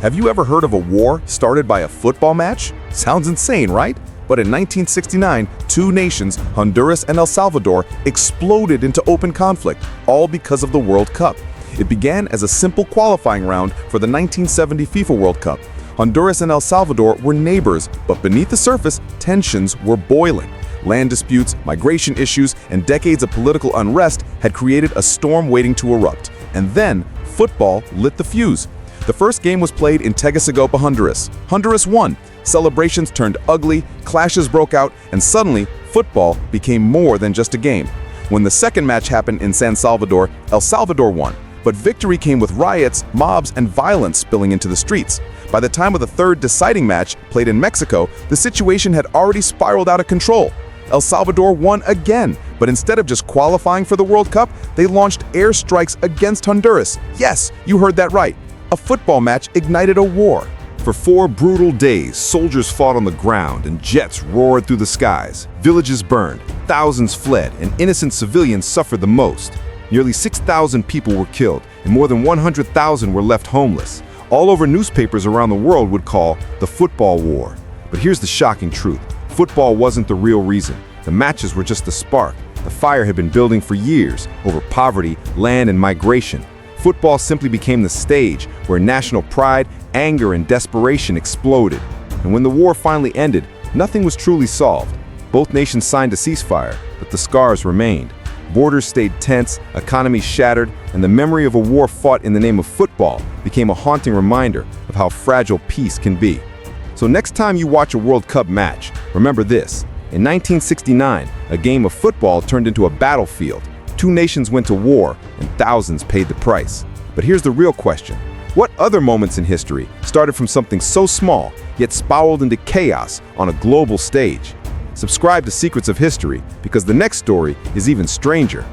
Have you ever heard of a war started by a football match? Sounds insane, right? But in 1969, two nations, Honduras and El Salvador, exploded into open conflict, all because of the World Cup. It began as a simple qualifying round for the 1970 FIFA World Cup. Honduras and El Salvador were neighbors, but beneath the surface, tensions were boiling. Land disputes, migration issues, and decades of political unrest had created a storm waiting to erupt. And then, football lit the fuse. The first game was played in Tegucigalpa, Honduras. Honduras won. Celebrations turned ugly, clashes broke out, and suddenly, football became more than just a game. When the second match happened in San Salvador, El Salvador won. But victory came with riots, mobs, and violence spilling into the streets. By the time of the third deciding match, played in Mexico, the situation had already spiraled out of control. El Salvador won again, but instead of just qualifying for the World Cup, they launched airstrikes against Honduras. Yes, you heard that right. A football match ignited a war. For 4 brutal days, soldiers fought on the ground and jets roared through the skies. Villages burned, thousands fled, and innocent civilians suffered the most. Nearly 6,000 people were killed, and more than 100,000 were left homeless. All over newspapers around the world would call the football war. But here's the shocking truth. Football wasn't the real reason. The matches were just the spark. The fire had been building for years over poverty, land, and migration. Football simply became the stage where national pride, anger, and desperation exploded. And when the war finally ended, nothing was truly solved. Both nations signed a ceasefire, but the scars remained. Borders stayed tense, economies shattered, and the memory of a war fought in the name of football became a haunting reminder of how fragile peace can be. So next time you watch a World Cup match, remember this. In 1969, a game of football turned into a battlefield. 2 nations went to war, and thousands paid the price. But here's the real question. What other moments in history started from something so small, yet spiraled into chaos on a global stage? Subscribe to Secrets of History, because the next story is even stranger.